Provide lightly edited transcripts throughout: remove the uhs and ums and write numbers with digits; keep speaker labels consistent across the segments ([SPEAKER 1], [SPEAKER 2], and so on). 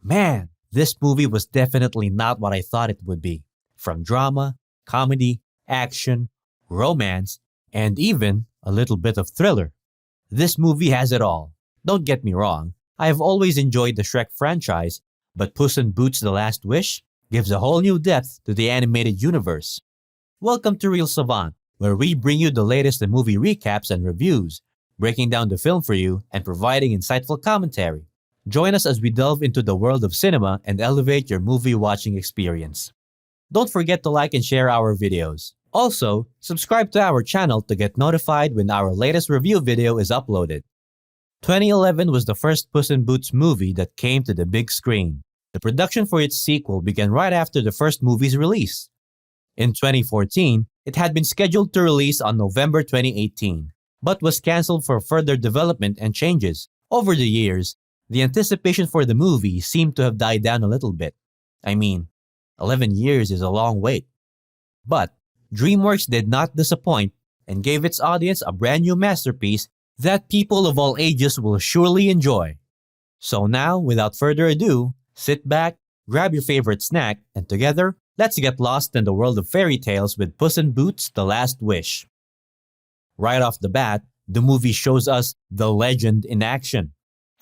[SPEAKER 1] Man, this movie was definitely not what I thought it would be. From drama, comedy, action, romance, and even a little bit of thriller. This movie has it all. Don't get me wrong, I have always enjoyed the Shrek franchise, but Puss in Boots: The Last Wish gives a whole new depth to the animated universe. Welcome to Real Savant, where we bring you the latest in movie recaps and reviews, breaking down the film for you and providing insightful commentary. Join us as we delve into the world of cinema and elevate your movie watching experience. Don't forget to like and share our videos. Also, subscribe to our channel to get notified when our latest review video is uploaded. 2011 was the first Puss in Boots movie that came to the big screen. The production for its sequel began right after the first movie's release. In 2014, it had been scheduled to release on November 2018, but was cancelled for further development and changes. Over the years, the anticipation for the movie seemed to have died down a little bit. I mean, 11 years is a long wait. But DreamWorks did not disappoint and gave its audience a brand new masterpiece that people of all ages will surely enjoy. So now, without further ado, sit back, grab your favorite snack, and together, let's get lost in the world of fairy tales with Puss in Boots: The Last Wish. Right off the bat, the movie shows us the legend in action.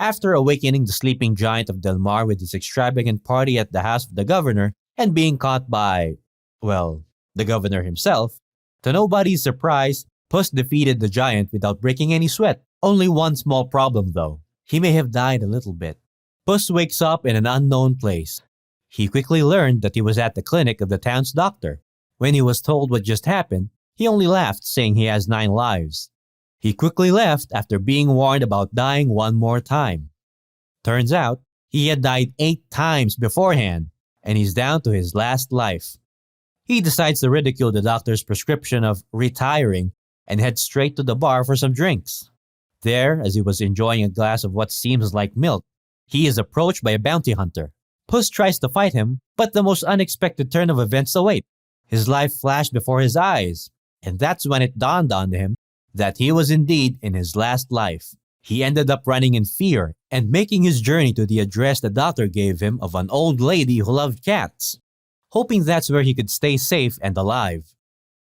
[SPEAKER 1] After awakening the sleeping giant of Del Mar with his extravagant party at the house of the governor and being caught by, well, the governor himself, to nobody's surprise, Puss defeated the giant without breaking any sweat. Only one small problem though. He may have died a little bit. Puss wakes up in an unknown place. He quickly learned that he was at the clinic of the town's doctor. When he was told what just happened, he only laughed, saying he has 9 lives. He quickly left after being warned about dying one more time. Turns out, he had died 8 times beforehand, and he's down to his last life. He decides to ridicule the doctor's prescription of retiring and heads straight to the bar for some drinks. There, as he was enjoying a glass of what seems like milk, he is approached by a bounty hunter. Puss tries to fight him, but the most unexpected turn of events await. His life flashed before his eyes, and that's when it dawned on him that he was indeed in his last life. He ended up running in fear and making his journey to the address the doctor gave him of an old lady who loved cats, hoping that's where he could stay safe and alive.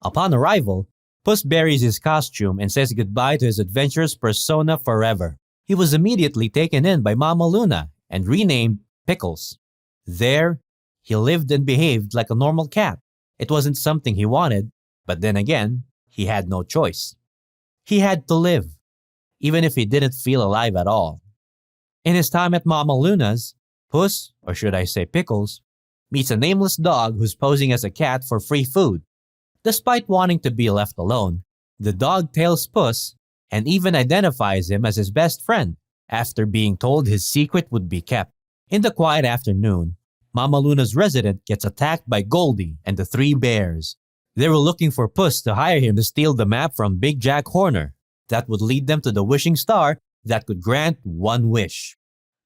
[SPEAKER 1] Upon arrival, Puss buries his costume and says goodbye to his adventurous persona forever. He was immediately taken in by Mama Luna and renamed Pickles. There, he lived and behaved like a normal cat. It wasn't something he wanted, but then again, he had no choice. He had to live, even if he didn't feel alive at all. In his time at Mama Luna's, Puss, or should I say Pickles, meets a nameless dog who's posing as a cat for free food. Despite wanting to be left alone, the dog tails Puss and even identifies him as his best friend after being told his secret would be kept. In the quiet afternoon, Mama Luna's resident gets attacked by Goldie and the 3 bears. They were looking for Puss to hire him to steal the map from Big Jack Horner that would lead them to the wishing star that could grant one wish.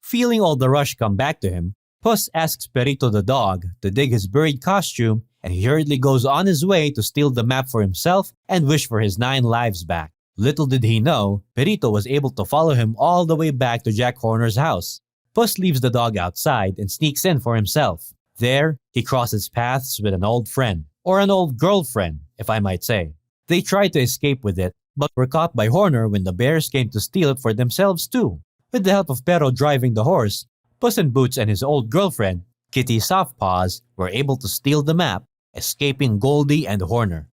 [SPEAKER 1] Feeling all the rush come back to him, Puss asks Perito the dog to dig his buried costume, and he hurriedly goes on his way to steal the map for himself and wish for his 9 lives back. Little did he know, Perito was able to follow him all the way back to Jack Horner's house. Puss leaves the dog outside and sneaks in for himself. There, he crosses paths with an old friend, or an old girlfriend, if I might say. They tried to escape with it, but were caught by Horner when the bears came to steal it for themselves too. With the help of Pero driving the horse, Puss in Boots and his old girlfriend, Kitty Softpaws, were able to steal the map, escaping Goldie and Horner.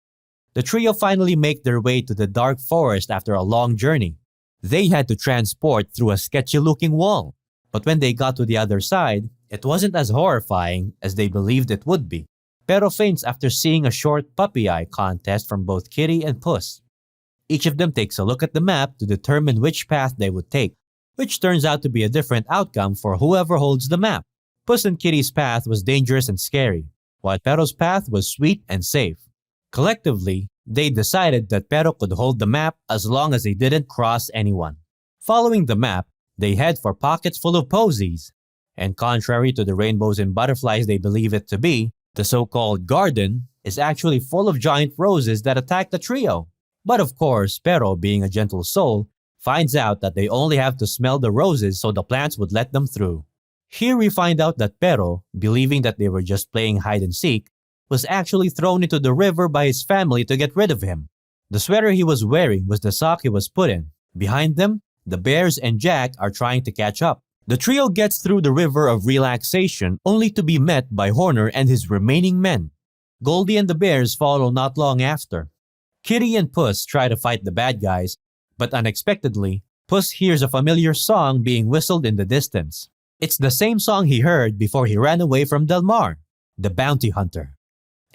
[SPEAKER 1] The trio finally make their way to the dark forest after a long journey. They had to transport through a sketchy-looking wall, but when they got to the other side, it wasn't as horrifying as they believed it would be. Pero faints after seeing a short puppy eye contest from both Kitty and Puss. Each of them takes a look at the map to determine which path they would take, which turns out to be a different outcome for whoever holds the map. Puss and Kitty's path was dangerous and scary, while Pero's path was sweet and safe. Collectively, they decided that Pero could hold the map as long as they didn't cross anyone. Following the map, they head for pockets full of posies, and contrary to the rainbows and butterflies they believe it to be, the so-called garden is actually full of giant roses that attack the trio. But of course, Pero, being a gentle soul, finds out that they only have to smell the roses so the plants would let them through. Here we find out that Pero, believing that they were just playing hide and seek, was actually thrown into the river by his family to get rid of him. The sweater he was wearing was the sock he was put in. Behind them, the bears and Jack are trying to catch up. The trio gets through the river of relaxation only to be met by Horner and his remaining men. Goldie and the bears follow not long after. Kitty and Puss try to fight the bad guys, but unexpectedly, Puss hears a familiar song being whistled in the distance. It's the same song he heard before he ran away from Del Mar, the bounty hunter.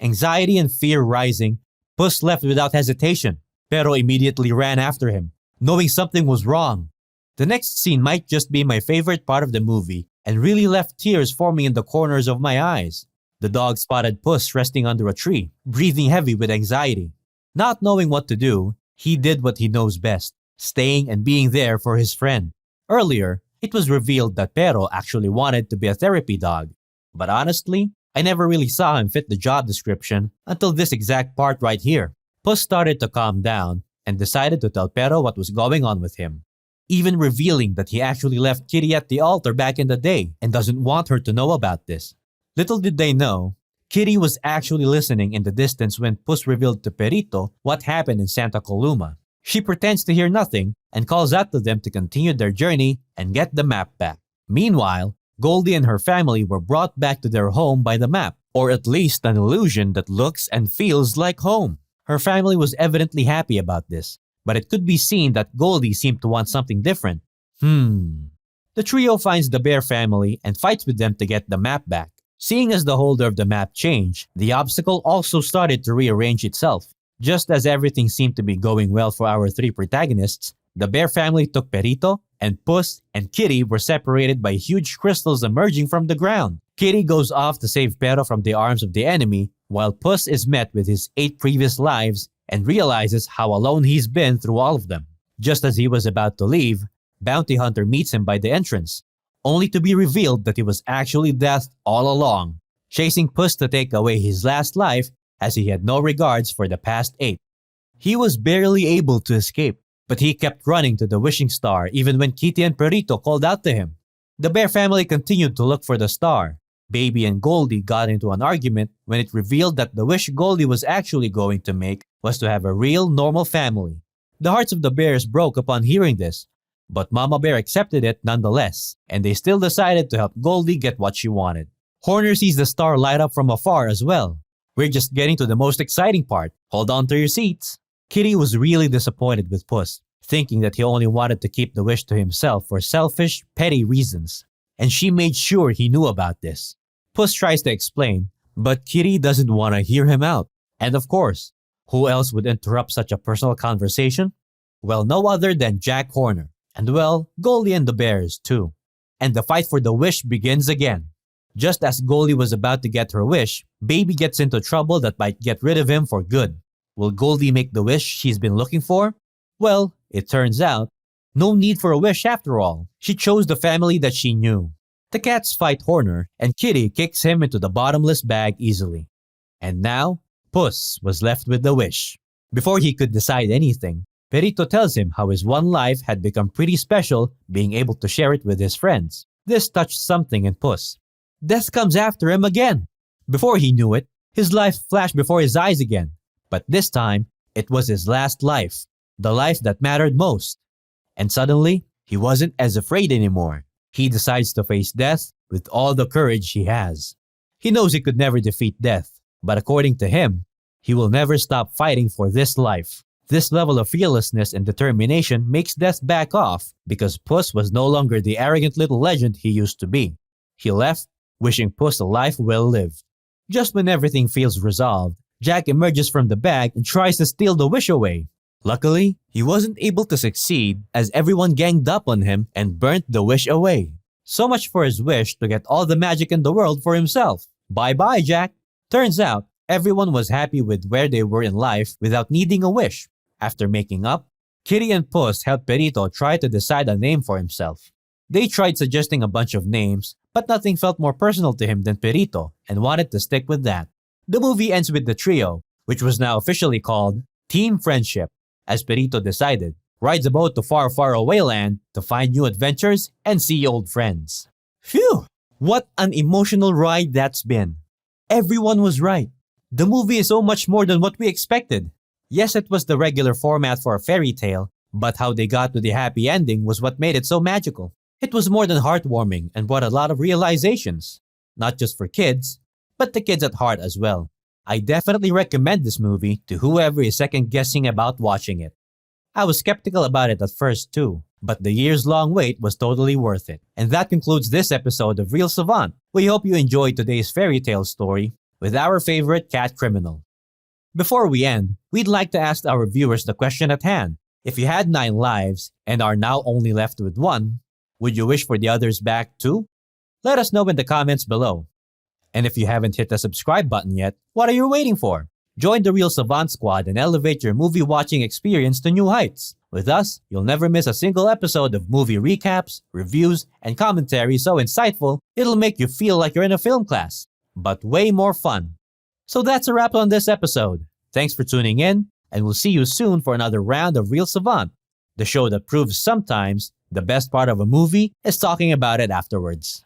[SPEAKER 1] Anxiety and fear rising, Puss left without hesitation. Pero immediately ran after him, knowing something was wrong. The next scene might just be my favorite part of the movie and really left tears forming in the corners of my eyes. The dog spotted Puss resting under a tree, breathing heavy with anxiety. Not knowing what to do, he did what he knows best, staying and being there for his friend. Earlier, it was revealed that Pero actually wanted to be a therapy dog. But honestly, I never really saw him fit the job description until this exact part right here. Puss started to calm down and decided to tell Pero what was going on with him, even revealing that he actually left Kitty at the altar back in the day and doesn't want her to know about this. Little did they know, Kitty was actually listening in the distance when Puss revealed to Perito what happened in Santa Coloma. She pretends to hear nothing and calls out to them to continue their journey and get the map back. Meanwhile, Goldie and her family were brought back to their home by the map, or at least an illusion that looks and feels like home. Her family was evidently happy about this, but it could be seen that Goldie seemed to want something different. The trio finds the bear family and fights with them to get the map back. Seeing as the holder of the map changed, the obstacle also started to rearrange itself. Just as everything seemed to be going well for our three protagonists, the bear family took Perito, and Puss and Kitty were separated by huge crystals emerging from the ground. Kitty goes off to save Pero from the arms of the enemy, while Puss is met with his 8 previous lives and realizes how alone he's been through all of them. Just as he was about to leave, Bounty Hunter meets him by the entrance, only to be revealed that he was actually Death all along, chasing Puss to take away his last life as he had no regards for the past 8. He was barely able to escape, but he kept running to the wishing star even when Kitty and Perito called out to him. The bear family continued to look for the star. Baby and Goldie got into an argument when it revealed that the wish Goldie was actually going to make was to have a real, normal family. The hearts of the bears broke upon hearing this, but Mama Bear accepted it nonetheless, and they still decided to help Goldie get what she wanted. Horner sees the star light up from afar as well. We're just getting to the most exciting part. Hold on to your seats. Kitty was really disappointed with Puss, thinking that he only wanted to keep the wish to himself for selfish, petty reasons, and she made sure he knew about this. Puss tries to explain, but Kitty doesn't want to hear him out. And of course, who else would interrupt such a personal conversation? Well, no other than Jack Horner. And well, Goldie and the bears too. And the fight for the wish begins again. Just as Goldie was about to get her wish, Baby gets into trouble that might get rid of him for good. Will Goldie make the wish she's been looking for? Well, it turns out, no need for a wish after all. She chose the family that she knew. The cats fight Horner, and Kitty kicks him into the bottomless bag easily. And now, Puss was left with the wish. Before he could decide anything, Perito tells him how his one life had become pretty special, being able to share it with his friends. This touched something in Puss. Death comes after him again. Before he knew it, his life flashed before his eyes again. But this time, it was his last life, the life that mattered most. And suddenly, he wasn't as afraid anymore. He decides to face death with all the courage he has. He knows he could never defeat death, but according to him, he will never stop fighting for this life. This level of fearlessness and determination makes death back off because Puss was no longer the arrogant little legend he used to be. He left, wishing Puss a life well lived. Just when everything feels resolved, Jack emerges from the bag and tries to steal the wish away. Luckily, he wasn't able to succeed as everyone ganged up on him and burnt the wish away. So much for his wish to get all the magic in the world for himself. Bye-bye, Jack. Turns out, everyone was happy with where they were in life without needing a wish. After making up, Kitty and Puss helped Perito try to decide a name for himself. They tried suggesting a bunch of names, but nothing felt more personal to him than Perito and wanted to stick with that. The movie ends with the trio, which was now officially called Team Friendship, as Perito decided, rides a boat to far, far away land to find new adventures and see old friends. Phew! What an emotional ride that's been. Everyone was right. The movie is so much more than what we expected. Yes, it was the regular format for a fairy tale, but how they got to the happy ending was what made it so magical. It was more than heartwarming and brought a lot of realizations. Not just for kids, but the kids at heart as well. I definitely recommend this movie to whoever is second guessing about watching it. I was skeptical about it at first too, but the years-long wait was totally worth it. And that concludes this episode of Real Savant. We hope you enjoyed today's fairy tale story with our favorite cat criminal. Before we end, we'd like to ask our viewers the question at hand. If you had 9 lives and are now only left with 1, would you wish for the others back too? Let us know in the comments below. And if you haven't hit the subscribe button yet, what are you waiting for? Join the Real Savant Squad and elevate your movie watching experience to new heights. With us, you'll never miss a single episode of movie recaps, reviews, and commentary so insightful, it'll make you feel like you're in a film class, but way more fun. So that's a wrap on this episode. Thanks for tuning in, and we'll see you soon for another round of Real Savant, the show that proves sometimes the best part of a movie is talking about it afterwards.